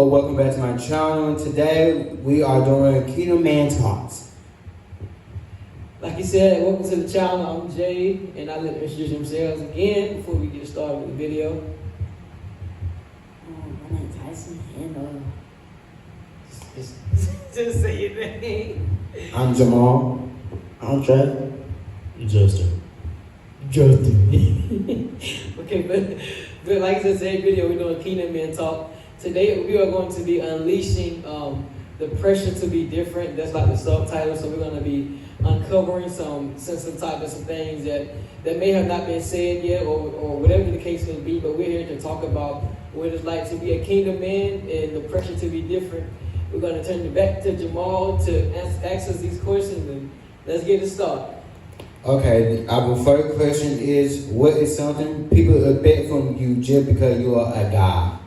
welcome back to my channel. Today we are doing Kingdom Man Talks. Like you said, welcome to the channel. I'm Jay, and I'll let them introduce themselves again before we get started with the video. My name's Tyson, and Just say your name. I'm Jamal. I'm Trey. Justin. Okay, but like I said, today's video, we're doing Kingdom Men Talk. Today we are going to be unleashing the pressure to be different. That's like the subtitle. So we're going to be uncovering some sensitive topics, some things that may have not been said yet, or whatever the case may be. But we're here to talk about what it's like to be a kingdom man and the pressure to be different. We're going to turn it back to Jamal to ask us these questions, and let's get it started. Okay, our first question is, what is something people expect from you just because you are a guy?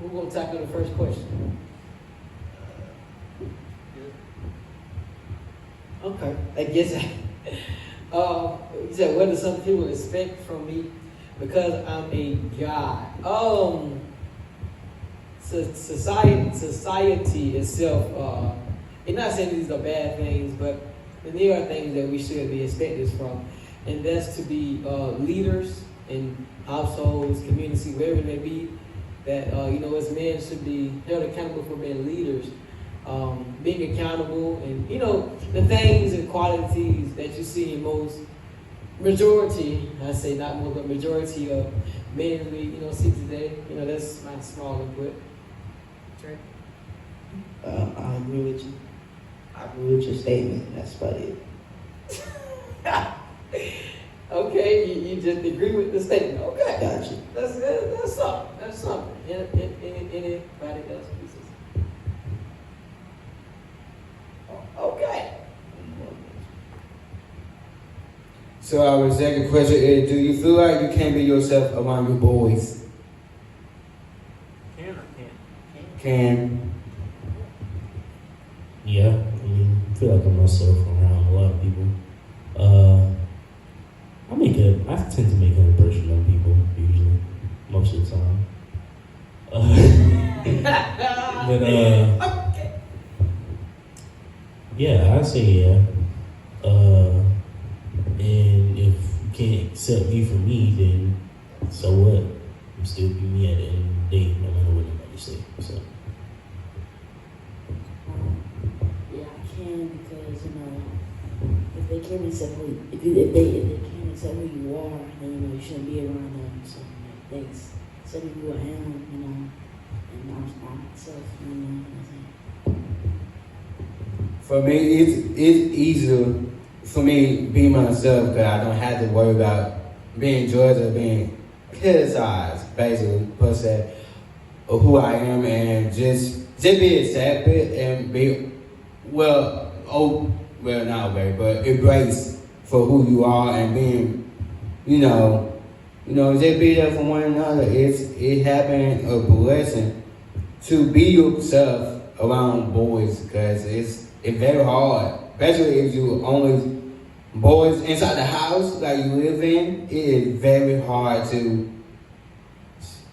We're going to tackle the first question. Okay, I guess you said, what do some people expect from me because I'm a guy? Society itself, it's not saying these are bad things, but there are things that we should be expected from, and that's to be leaders in households, community, wherever it may be. That as men should be held accountable for being leaders, being accountable, and the things and qualities that you see in most majority, I say not most, but majority of men we see today. That's my small input. Trey? I agree with you. I agree with your statement. That's about it. Okay, you just agree with the statement. Okay, Got you. That's something. That's something. Anybody else? Okay. So our second question is, do you feel like you can't be yourself around your boys? Can or can't? Can. Yeah, I feel like I'm myself around a lot of people. I tend to make an impression on people usually, most of the time. Okay. Yeah, I say yeah. And if you can't accept me for me, then so what? I'm still be me at the end of the day, no matter what anybody say. So. yeah, I can because if they can't accept if they can't accept who you are, then you shouldn't be around them. So thanks. Accept who I am, and I'm myself, For me, it's easier for me being myself because I don't have to worry about being judged or being criticized, basically, per se, of who I am, and just be accepted and be, not very, but embrace for who you are and being, just be there for one another. It having a blessing to be yourself around boys because it's very hard, especially if you only boys inside the house that you live in. It is very hard to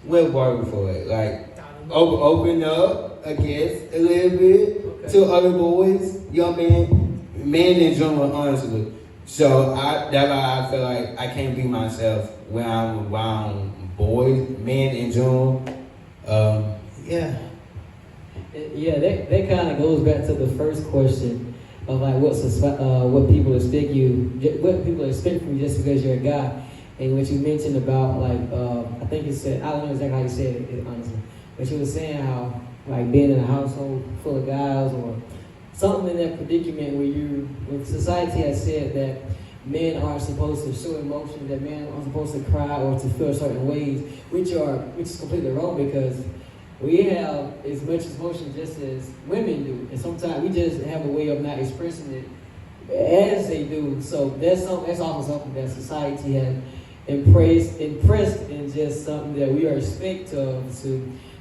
work for it. Like open up, I guess, a little bit to other boys, young men in general, honestly. So that's why I feel like I can't be myself when I'm around boys, men in general. Yeah. Yeah, that kind of goes back to the first question of like what people expect from you just because you're a guy, and what you mentioned about I think you said, I don't know exactly how you said it honestly, but you were saying how like being in a household full of guys or something in that predicament when society has said that men aren't supposed to show emotion, that men aren't supposed to cry or to feel certain ways, which is completely wrong because we have as much emotion just as women do, and sometimes we just have a way of not expressing it as they do. So that's also something that society has impressed in just something that we are expected of, to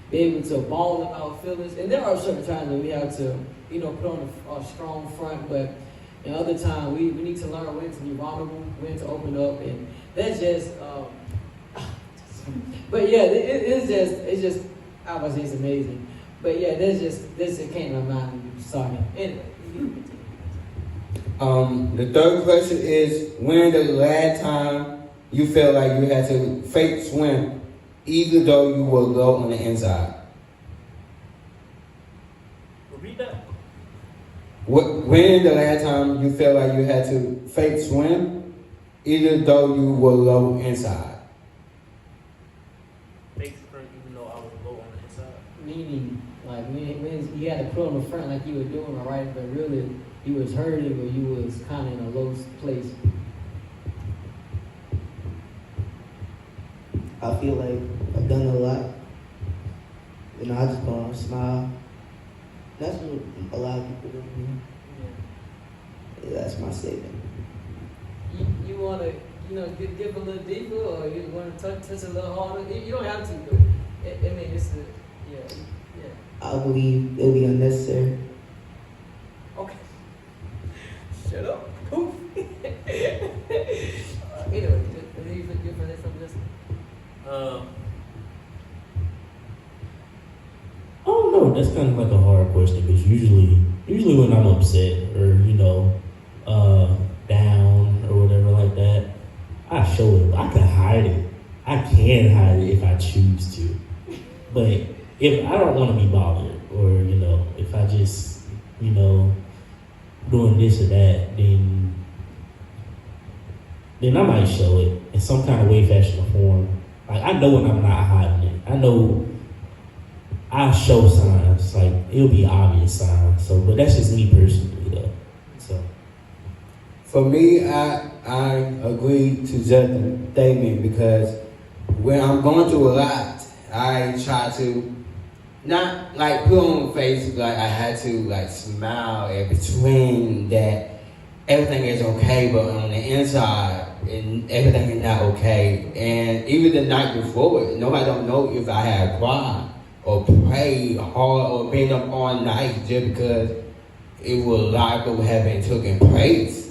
be able to ball about feelings. And there are certain times that we have to, put on a strong front, but in other times we need to learn when to be vulnerable, when to open up, and that's just But yeah, it's just I would say it's amazing. But yeah, this just came to my mind. Sorry. Anyway. The third question is, when the last time you felt like you had to fake swim, even though you were low on the inside? Repeat that. When the last time you felt like you had to fake swim, even though you were low inside? Fake sprint, even though I was low on the inside. Meaning, like when you had to put on the front like you were doing all right, but really you was hurting or you was kind of in a low place. I feel like I've done a lot. You know, I just put on a smile. That's what a lot of people do. Yeah, that's my statement. You want to, give a little deeper, or you want to touch a little harder? You don't have to, but I mean, it's yeah. I believe it'll be unnecessary. Okay. Shut up. Poof. Anyway, you for that something else? I don't know. That's kind of like a hard question because usually when I'm upset or down or whatever like that, I show it. I can hide it. I can hide it if I choose to. But if I don't want to be bothered, or if I just doing this or that, then I might show it in some kind of way, fashion, or form. Like I know when I'm not hiding it. I know I show signs. Like it'll be obvious signs. So, but that's just me personally, though. So, For me, I agree to Justin's statement because when I'm going through a lot, I try to not like put on face like I had to like smile in between that everything is okay, but on the inside and everything is not okay. And even the night before, nobody don't know if I had cried or prayed hard or been up all night just because it was life that had been taking place.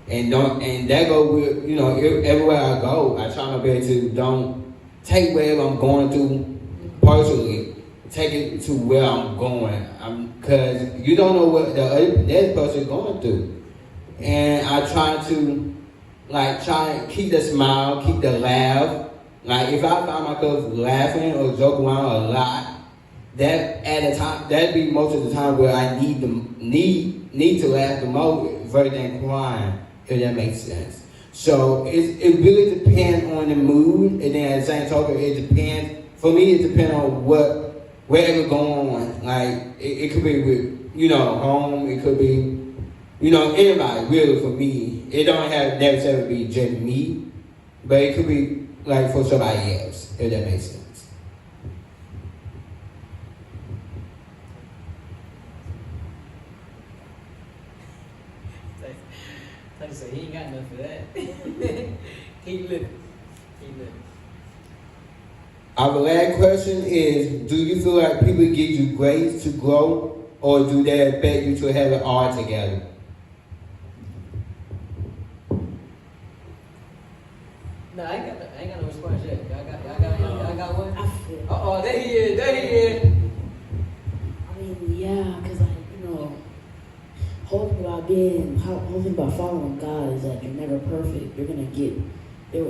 And that go with everywhere I go, I try my best to don't take whatever I'm going through personally. Take it to where I'm going, because you don't know what the other person is going through. And I try to keep the smile, keep the laugh. Like if I find myself laughing or joking around a lot, that'd be most of the time where I need to laugh the most rather than crying, if that makes sense. So it really depends on the mood, and then at the same token, it depends. For me, it depends on wherever going on. Like it could be with home. It could be anybody. Really, for me, it don't have necessarily be just me, but it could be like for somebody else. If that makes sense. Like say, he ain't got enough for that. Keep living. Our last question is, do you feel like people give you grace to grow, or do they expect you to have it all together? No, I ain't got no response yet. Y'all got one? I feel. Oh, there he is. I mean, yeah, because whole thing about following God is that you're never perfect. You're gonna get there.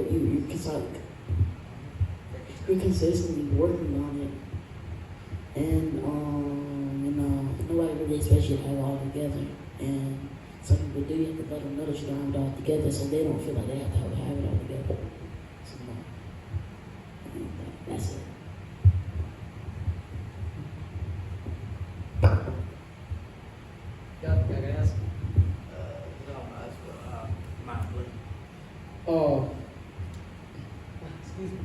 You're consistently working on it, and nobody really expects you to have it all together. And some people do. You have to let them know that you don't have it all together, so they don't feel like they have to have it all together. So that's it. Y'all got an answer? Excuse me.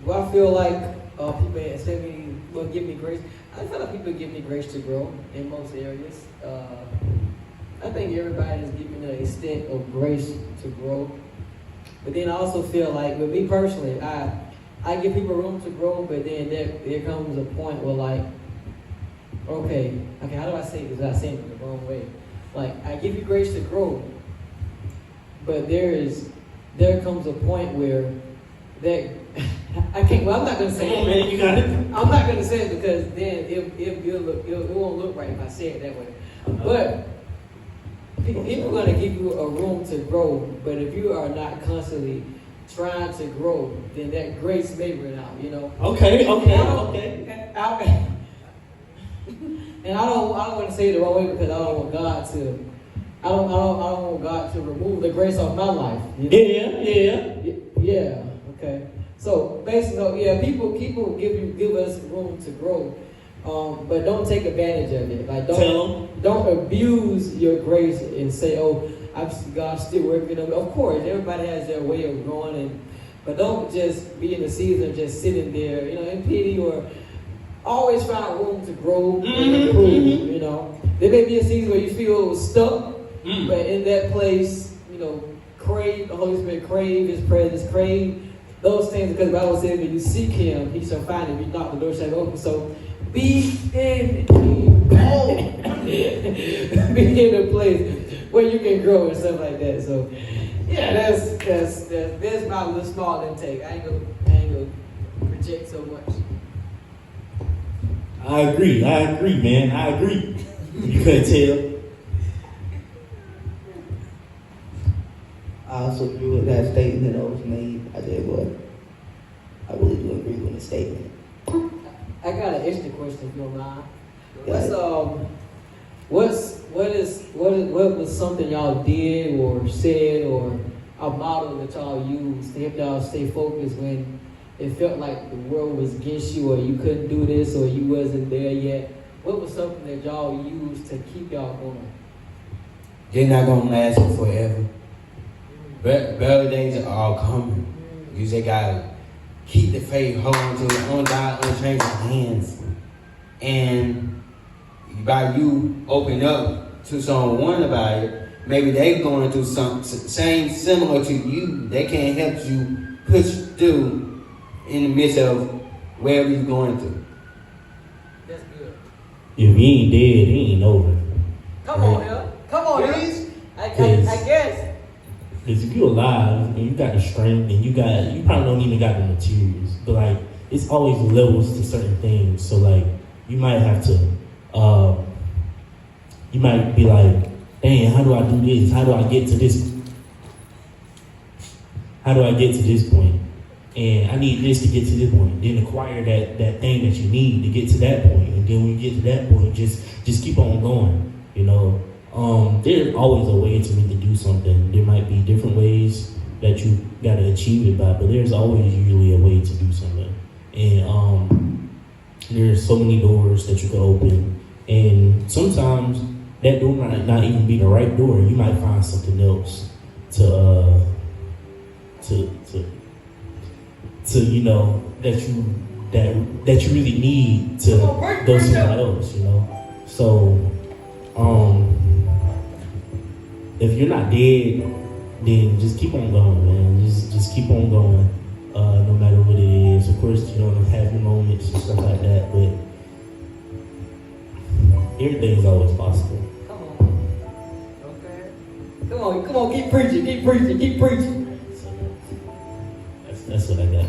Do I feel like people expect me, give me grace? I feel like people give me grace to grow in most areas. I think everybody is given an extent of grace to grow. But then I also feel like, with me personally, I give people room to grow, but then there comes a point where like, okay, how do I say this without saying it the wrong way? Like, I give you grace to grow, but there comes a point where that I can't. Well, I'm not gonna Come say on, it. man, you got it. I'm not gonna say it because then it won't look right if I say it that way. But people are gonna give you a room to grow. But if you are not constantly trying to grow, then that grace may run out. You know. Okay. And I don't want to say it the wrong way because I don't want God to. I don't want God to remove the grace off my life. You know? Yeah. Okay. So basically, yeah, people give us room to grow, but don't take advantage of it. Like don't abuse your grace and say, oh, God's still working on me. Of course, everybody has their way of growing, but don't just be in the season of just sitting there, in pity or always find room to grow and improve. You know, there may be a season where you feel stuck, but in that place, crave the Holy Spirit, crave His presence, crave those things, because the Bible says when you seek Him, He shall find Him. If you knock, the door shall be open. So be in a place where you can grow and stuff like that. So yeah, that's my little small intake. I ain't gonna project so much. I agree, man. I agree. You couldn't tell. I also agree with that statement that was made. I really do agree with the statement. I got an extra question if you don't mind. Yeah. What was something y'all did or said or a model that y'all used to help y'all stay focused when it felt like the world was against you or you couldn't do this or you wasn't there yet? What was something that y'all used to keep y'all going? They're not gonna last forever. Better days are all coming. You just gotta keep the faith, hold on to it, on God, unchangeable hands. And by you open up to someone about it, maybe they going through something similar to you. They can't help you push through in the midst of wherever you're going through. That's good. If he ain't dead, he ain't over. Come on here. Please? I guess. Because if you're alive and you got the strength and you probably don't even got the materials, but like it's always levels to certain things. So like you might have to, you might be like, dang, how do I do this? How do I get to this? How do I get to this point? And I need this to get to this point. Then acquire that thing that you need to get to that point. And then when you get to that point, just keep on going. There's always a way to me to do something. There might be different ways that you gotta achieve it by, but there's always usually a way to do something. And there's so many doors that you can open, and sometimes that door might not even be the right door. You might find something else to that you really need to go somewhere else. So if you're not dead, then just keep on going, man. Just keep on going, no matter what it is. Of course, you don't have your moments and stuff like that, but everything's always possible. Come on. Okay. Come on, keep preaching. So that's what I got.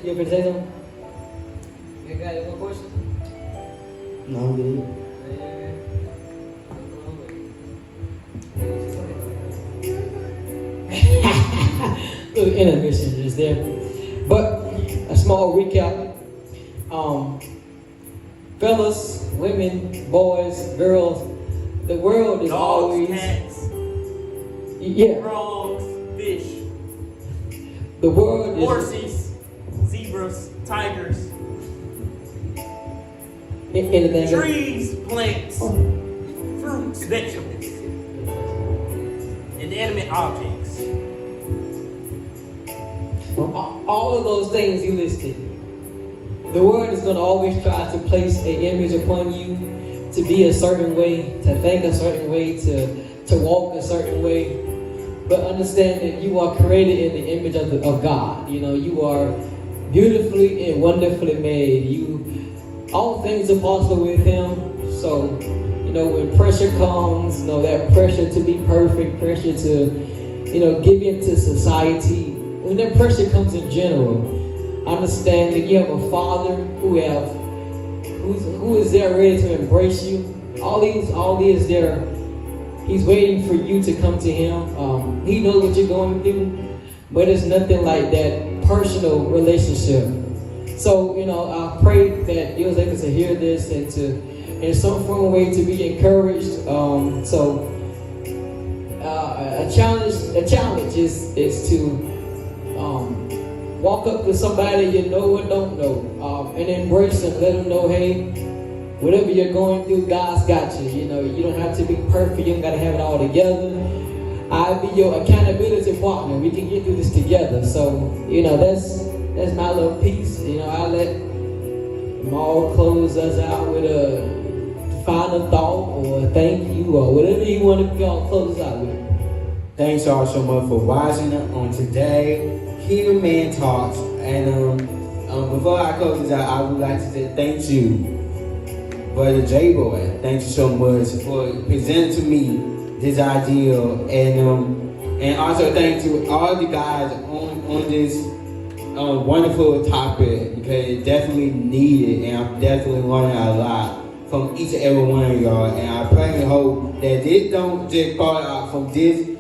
You ever say something? You got any more questions? No, I'm good. Little intermission is there. But a small recap. Fellas, women, boys, girls, the world is Dogs, always cats, yeah. frogs, fish, The world is horses, zebras, tigers, anything. trees, plants, fruits, vegetables, inanimate objects. All of those things you listed. The world is going to always try to place an image upon you, to be a certain way, to think a certain way, to walk a certain way. But understand that you are created in the image of God. You are beautifully and wonderfully made. all things are possible with him. So, when pressure comes, that pressure to be perfect, pressure to, give into society, when that pressure comes in general, understand that you have a Father who is there ready to embrace you. All these there. He's waiting for you to come to him. He knows what you're going through, but it's nothing like that personal relationship. So, I pray that you was able to hear this and to, in some form of way, to be encouraged. A challenge is to walk up to somebody you know or don't know, and embrace them. Let them know, hey, whatever you're going through, God's got you. You don't have to be perfect. You don't got to have it all together. I'll be your accountability partner. We can get through this together. So, that's my little piece. I'll let Maul close us out with a final thought or a thank you or whatever you want to close us out with. Thanks y'all so much for watching on today. Kingdom Man Talks. And before I close this out, I would like to say thank you, Brother J-Boy. Thank you so much for presenting to me this idea. And also thank you all the guys on this wonderful topic, because it definitely needed, and I'm definitely learning a lot from each and every one of y'all. And I pray and hope that this don't just fall out from this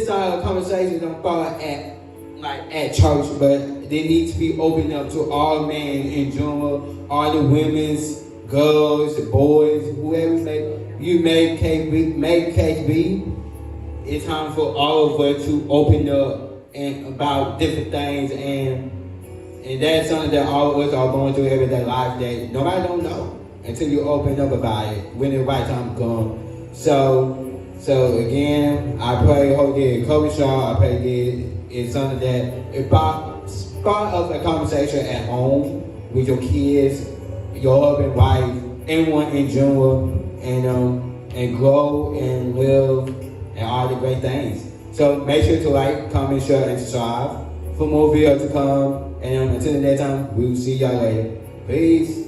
side of the conversation don't fall at church, but they need to be opened up to all men in general, all the women's, girls, the boys, whoever you make case be. It's time for all of us to open up and about different things, and that's something that all of us are going through everyday life that nobody don't know until you open up about it when the right time comes. So again, I pray, hope that encourage y'all. I pray that it's something that start up a conversation at home with your kids, your husband, wife, anyone in general, and grow and live and all the great things. So make sure to like, comment, share, and subscribe for more videos to come. And until that time, we will see y'all later. Peace.